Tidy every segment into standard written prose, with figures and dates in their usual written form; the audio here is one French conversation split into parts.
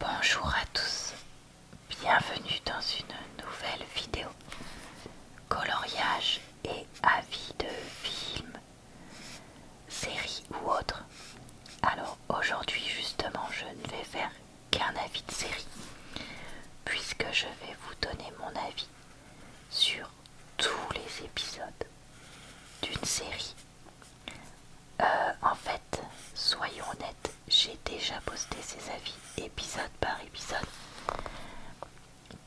Bonjour à tous, bienvenue dans une nouvelle vidéo coloriage et avis de films, séries ou autres. Alors aujourd'hui justement je ne vais faire qu'un avis de série puisque je vais vous donner mon avis sur tous les épisodes d'une série. En fait, soyons honnêtes, j'ai déjà posté ces avis épisode par épisode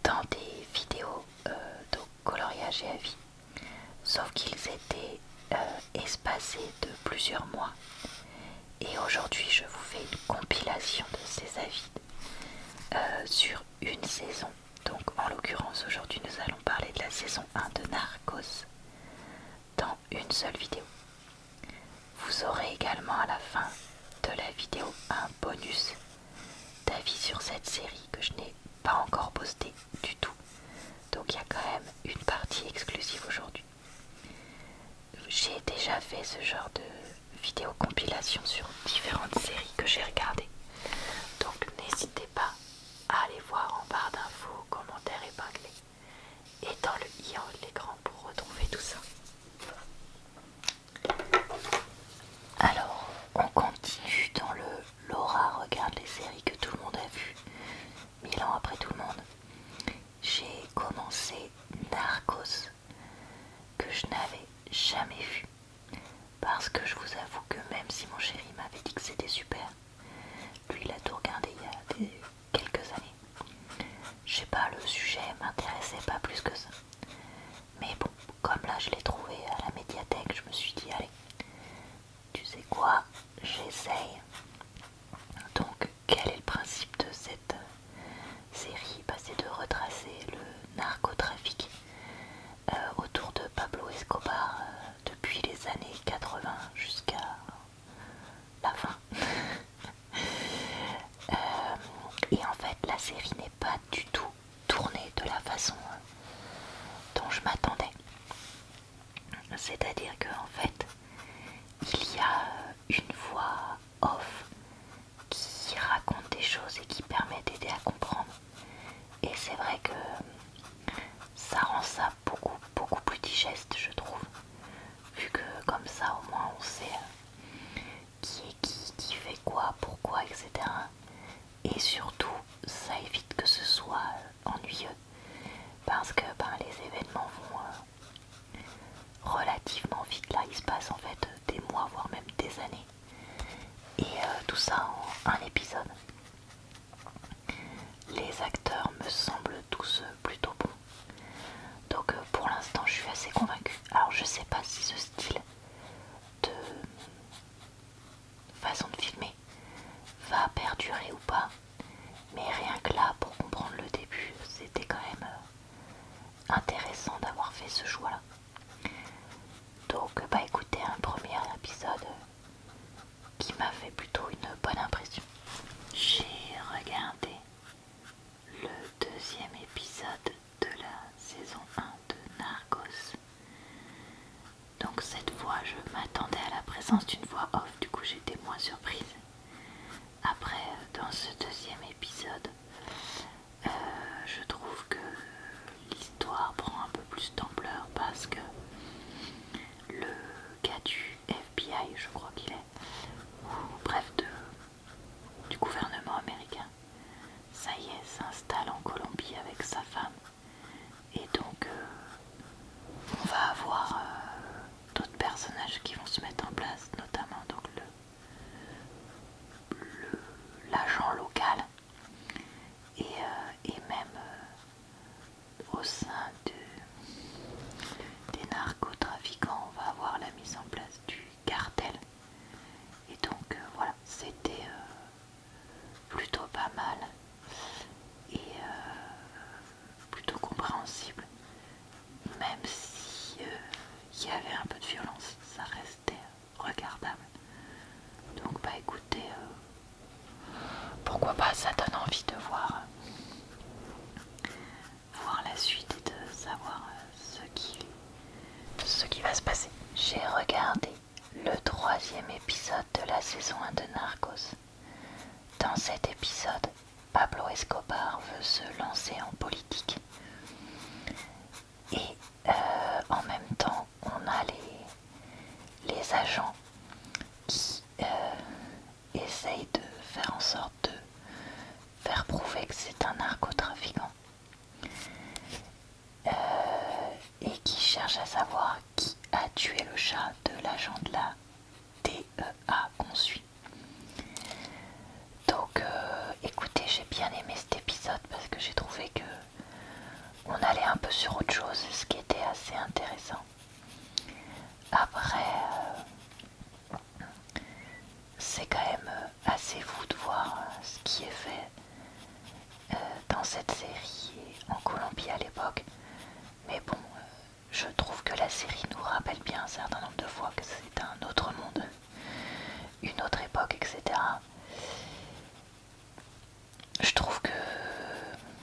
dans des vidéos de coloriage et avis, sauf qu'ils étaient espacés de plusieurs mois. Et aujourd'hui, je vous fais une compilation de ces avis sur une saison. Donc, en l'occurrence, aujourd'hui, nous allons parler de la saison 1 de Narcos dans une seule vidéo. Vous aurez également à la fin de la vidéo un bonus d'avis sur cette série que je n'ai pas encore posté du tout. Donc il y a quand même une partie exclusive aujourd'hui. J'ai déjà fait ce genre de vidéo compilation sur différentes séries que j'ai regardées. Donc n'hésitez pas à aller voir en barre d'infos, commentaires épinglés et dans le i en haut de l'écran pour retrouver tout ça. Alors, on continue dans le Laura regarde les séries que tout le monde a vues 1000 ans après tout le monde. J'ai commencé Narcos, que je n'avais jamais vu, parce que je vous avoue que même si mon chéri m'avait dit que c'était super, lui il a tout regardé il y a quelques années. Je sais pas, le sujet m'intéressait pas plus que ça. Mais bon, comme là je l'ai trouvé à la médiathèque, je me suis dit allez, tu sais quoi, j'essaye. Donc quel est le principe de cette série? C'est de retracer le narcotrafic autour de Pablo Escobar depuis les années 80 jusqu'à la fin. Et en fait la série n'est pas du tout tournée de la façon dont je m'attendais. C'est-à-dire qu'en fait il y a une voix off qui raconte des choses et qui permet d'aider à comprendre. Et c'est vrai que ça rend ça beaucoup plus digeste, je trouve. Vu que comme ça au moins on sait qui est qui fait quoi, pourquoi, etc. Et surtout ça évite que ce soit ennuyeux. Parce que les événements vont relativement vite. Là il se passe en fait des mois voire même des années. Et tout ça en un épisode. Les acteurs me semblent tous plutôt bons. Donc pour l'instant je suis assez convaincue. Alors je sais pas si ce style de façon de filmer va perdurer ou pas. Mais rien que là, pour comprendre le début, c'était quand même intéressant d'avoir fait ce choix-là. Donc écoutez, un premier épisode qui m'a fait plutôt une bonne impression. J'ai regardé le Escobar veut se lancer en politique. Et en même temps, on a les agents qui essayent de faire en sorte de faire prouver que c'est un narcotrafiquant et qui cherchent à savoir qui a tué le chat de l'agent de la DEA qu'on suit. Donc écoutez, j'ai bien aimé cet épisode parce que j'ai trouvé que on allait un peu sur autre chose, ce qui était assez intéressant. Après, c'est quand même assez fou de voir ce qui est fait dans cette série et en Colombie à l'époque. Mais bon, je trouve que la série nous rappelle bien un certain nombre de fois que c'est un autre monde, une autre époque, etc. Je trouve que,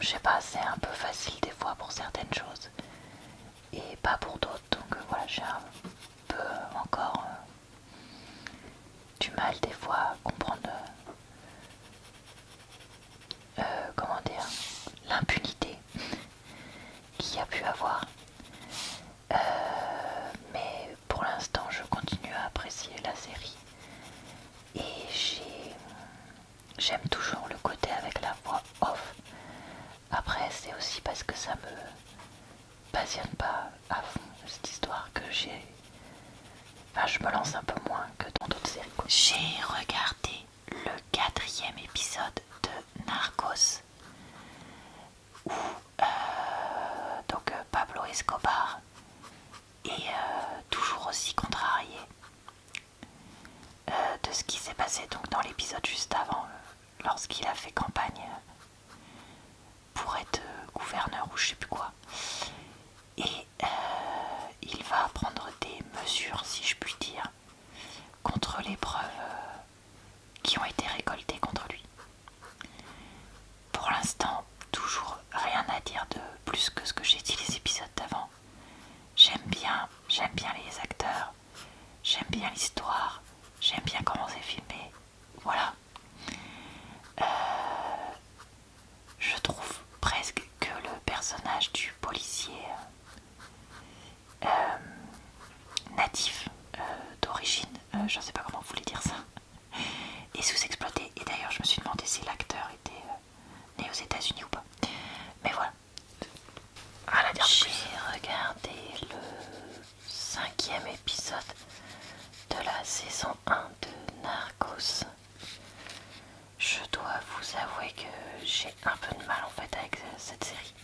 je sais pas, c'est un peu facile des fois pour certaines choses et pas pour d'autres. Donc voilà, j'ai un peu encore du mal des fois à comprendre comment dire, l'impunité qu'il y a pu avoir. Mais pour l'instant, je continue à apprécier la série et j'aime toujours le côté avec la voix off. Après, c'est aussi parce que ça me passionne pas à fond cette histoire que enfin, je me lance un peu moins que dans d'autres séries. J'ai regardé le 4e épisode de Narcos où donc Pablo Escobar est toujours aussi contrarié de ce qui s'est passé donc dans l'épisode juste avant, lorsqu'il a fait campagne pour être gouverneur ou je sais plus quoi. Et il va prendre des mesures, si je puis dire, contre les preuves qui ont été récoltées contre lui. Pour l'instant, toujours rien à dire de plus que ce que j'ai dit les épisodes d'avant. J'aime bien les acteurs, j'aime bien l'histoire, j'aime bien comment c'est filmé. Voilà. Je trouve presque que le personnage du policier natif d'origine, je ne sais pas comment vous voulez dire ça, est sous-exploité. Et d'ailleurs, je me suis demandé si l'acteur était né aux États-Unis ou pas. Mais voilà. J'ai regardé le 5e épisode de la saison 1 de Narcos. Je dois vous avouer que j'ai un peu de mal en fait avec cette série.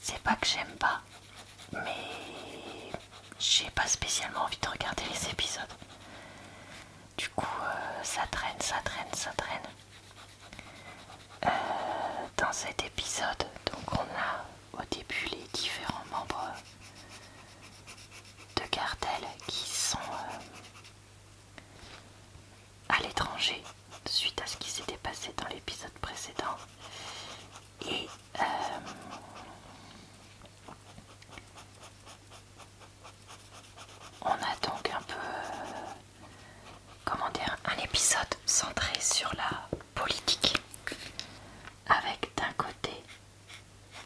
C'est pas que j'aime pas, mais j'ai pas spécialement envie de regarder les épisodes. Du coup, ça traîne. Dans cet épisode, donc on a au début les différents membres de cartel qui sont à l'étranger suite à ce qui s'était passé dans l'épisode précédent. Et on a donc un peu, comment dire, un épisode centré sur la politique, avec d'un côté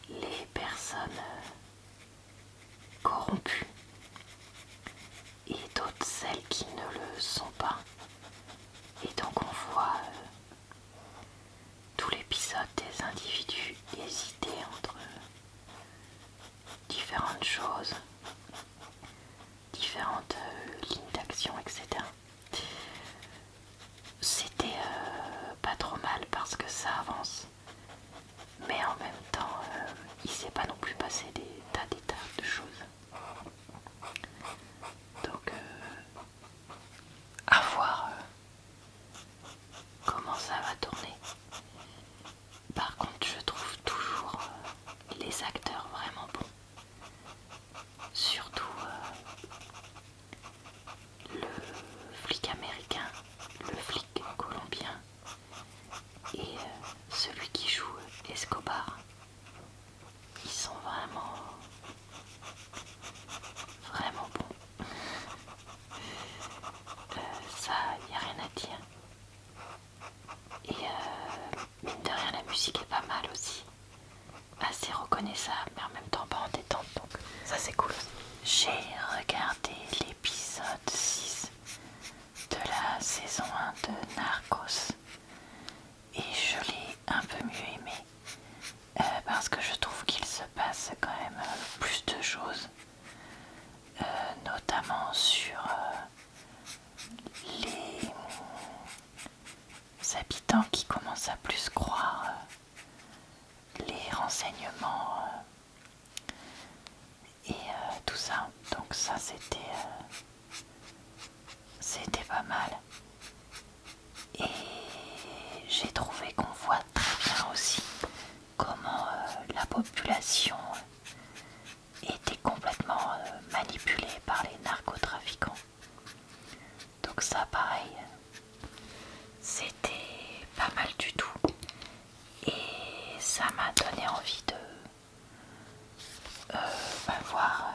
les personnes corrompues et d'autres celles qui ne le sont pas. Et donc on voit tout l'épisode des individus hésiter entre différentes choses, différentes lignes d'action, etc. C'était pas trop mal parce que ça avance, mais en même temps il s'est pas non plus passé des tas de choses. Donc à voir comment ça va tourner. Par contre, je trouve toujours les acteurs vraiment bons. Surtout le flic américain, le flic colombien et celui qui joue Escobar. Ils sont vraiment sur les habitants qui commencent à plus croire les renseignements et tout ça. Donc ça c'était pas mal. Et j'ai trouvé qu'on voit très bien aussi comment la population était complètement manipulée par les narcotrafiquants. Donc ça pareil, c'était pas mal du tout. Et ça m'a donné envie de voir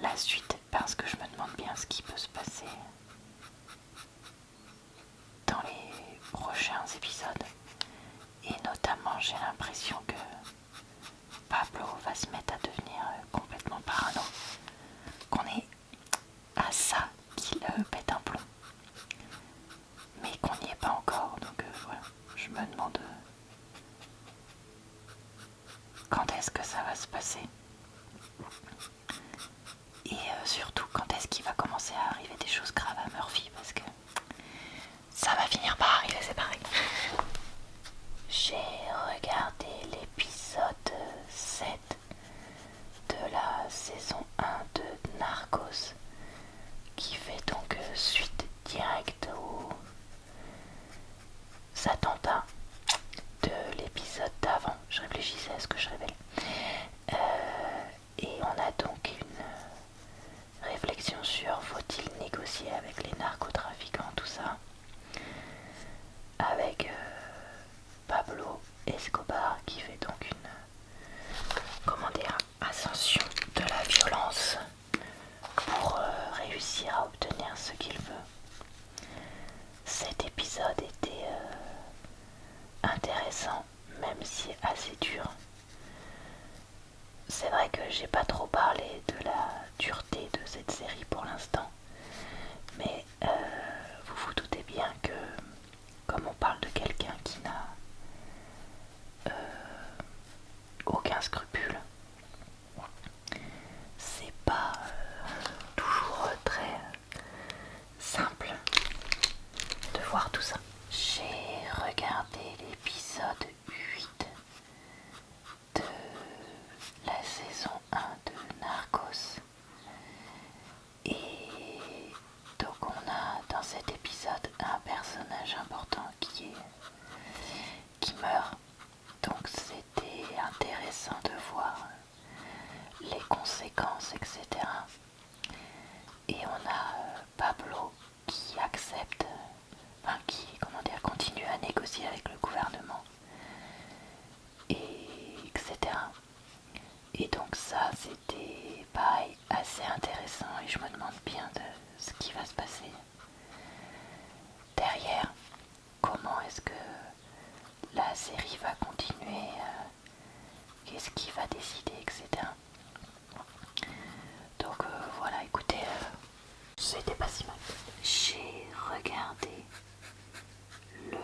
la suite, parce que je me demande bien ce qui peut se passer dans les prochains épisodes. Et notamment j'ai l'impression que Pablo va se mettre à devenir complètement parano, qu'on est à ça qu'il pète un plomb, mais qu'on n'y est pas encore. Donc voilà, je me demande quand est-ce que ça va se passer, et surtout quand est-ce qu'il va commencer à arriver des choses graves à Murphy, parce que ça va finir par arriver, c'est pareil. J'ai regardé l'épisode 7 de la saison 1 de Narcos, qui fait donc suite directe aux attentats de l'épisode d'avant. Je réfléchissais à ce que je révèle. Et on a donc une réflexion sur faut-il négocier avec les narcotrafiquants, tout ça, avec Pablo Escobar qui fait donc une, comment dire, ascension de la violence pour réussir à obtenir ce qu'il veut. Cet épisode était intéressant, même si assez dur. C'est vrai que j'ai pas trop parlé de la dureté de cette série pour l'instant, mais vous vous doutez bien que, comme on parle de quelqu'un qui n'a aucun scrupule, c'est pas toujours très simple de voir tout ça. J'ai regardé l'épisode 8 de la saison 1 de Narcos, et donc on a dans cet épisode un personnage important qui meurt. Donc c'était intéressant de voir les conséquences, etc. Et on a Pablo qui accepte, enfin qui, comment dire, continue à négocier avec le gouvernement, et etc. Et donc ça, c'était pareil, assez intéressant, et je me demande bien de ce qui va se passer derrière. Comment est-ce que la série va continuer, qu'est-ce qui va décider, etc. Donc voilà, écoutez, c'était pas si mal. J'ai regardé le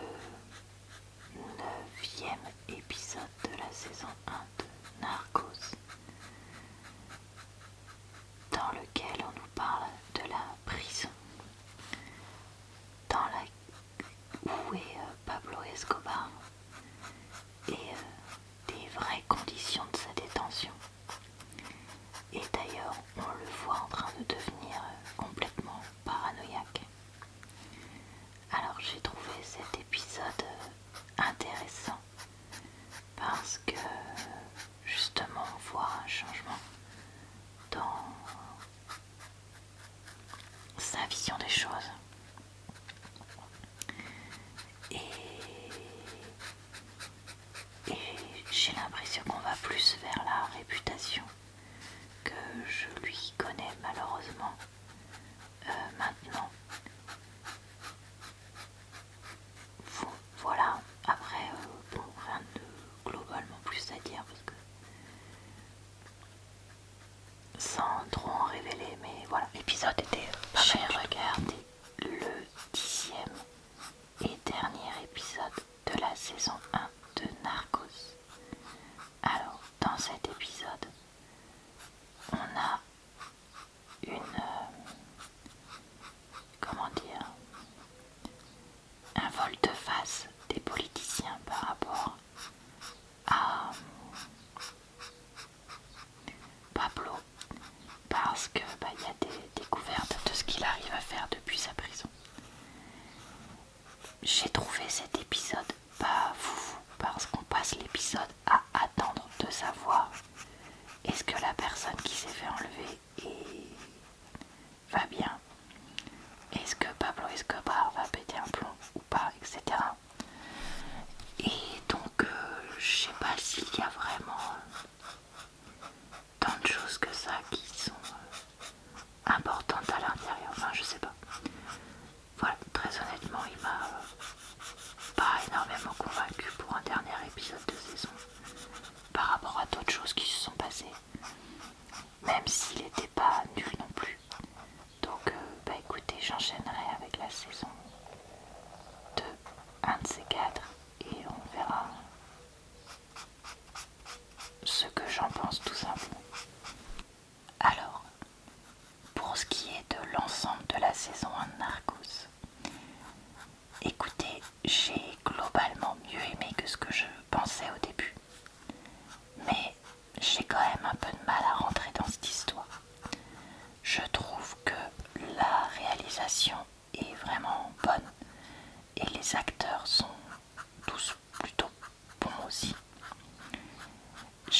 9e épisode de la saison 1 de Narcos, dans lequel on nous parle de la prison où est Pablo Escobar, et des vraies conditions de sa détention. Et d'ailleurs, on le voit en train de devenir complètement paranoïaque. Alors j'ai trouvé cet épisode intéressant parce que justement on voit un changement dans sa vision des choses. Et j'ai l'impression qu'on va plus vers la réputation que je lui connais malheureusement maintenant. Voilà, après bon, rien de globalement plus à dire, parce que sans trop en révéler, mais voilà, l'épisode était pas mal. J'ai regardé le 10e et dernier épisode de la saison 1 de Narcos. Alors, dans cet épisode, on a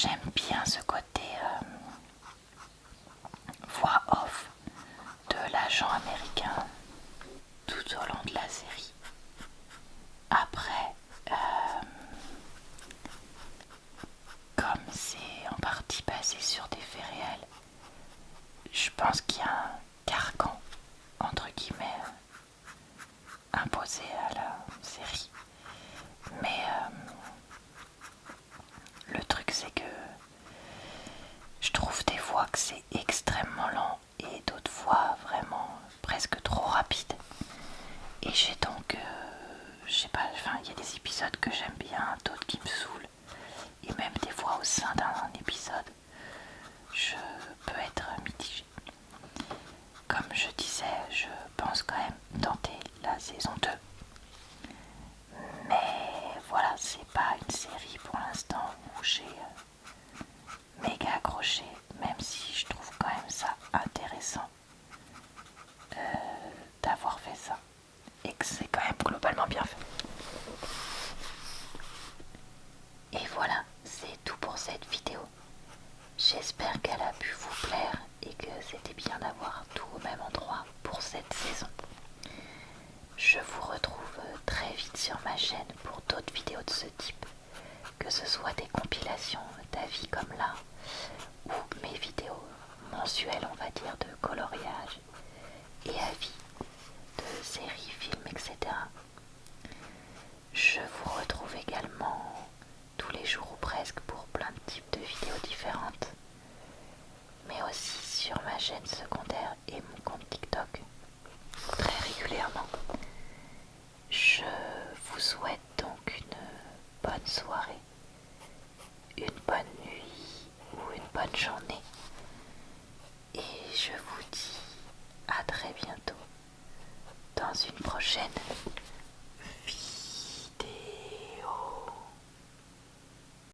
j'aime bien ce côté voix off de l'agent américain tout au long de la série. Après, comme c'est en partie basé sur des faits réels, je pense qu'il y a un carcan, entre guillemets, imposé à la série. Mais le truc c'est que je trouve des fois que c'est extrêmement lent et d'autres fois vraiment presque trop rapide. Et j'ai donc, je sais pas, enfin il y a des épisodes que j'aime bien, d'autres qui me saoulent. Et même des fois au sein d'un épisode, je peux être mitigée. Comme je disais, je pense quand même tenter la saison 2. Mais voilà, c'est pas une série pour l'instant où j'ai méga accroché, même si je trouve quand même ça intéressant d'avoir fait ça. Et que c'est quand même globalement bien fait. Et voilà, c'est tout pour cette vidéo. J'espère qu'elle a pu vous plaire et que c'était bien d'avoir tout au même endroit pour cette saison. Je vous retrouve très vite sur ma chaîne pour d'autres vidéos de ce type, que ce soit des compilations d'avis comme là, ou mes vidéos mensuelles, on va dire, de coloriage et avis de séries, films, etc. Je vous retrouve également tous les jours ou presque pour plein de types de vidéos différentes, mais aussi sur ma chaîne secondaire et mon compte TikTok très régulièrement. Je vous souhaite donc une bonne soirée, une bonne nuit ou une bonne journée et je vous dis à très bientôt dans une prochaine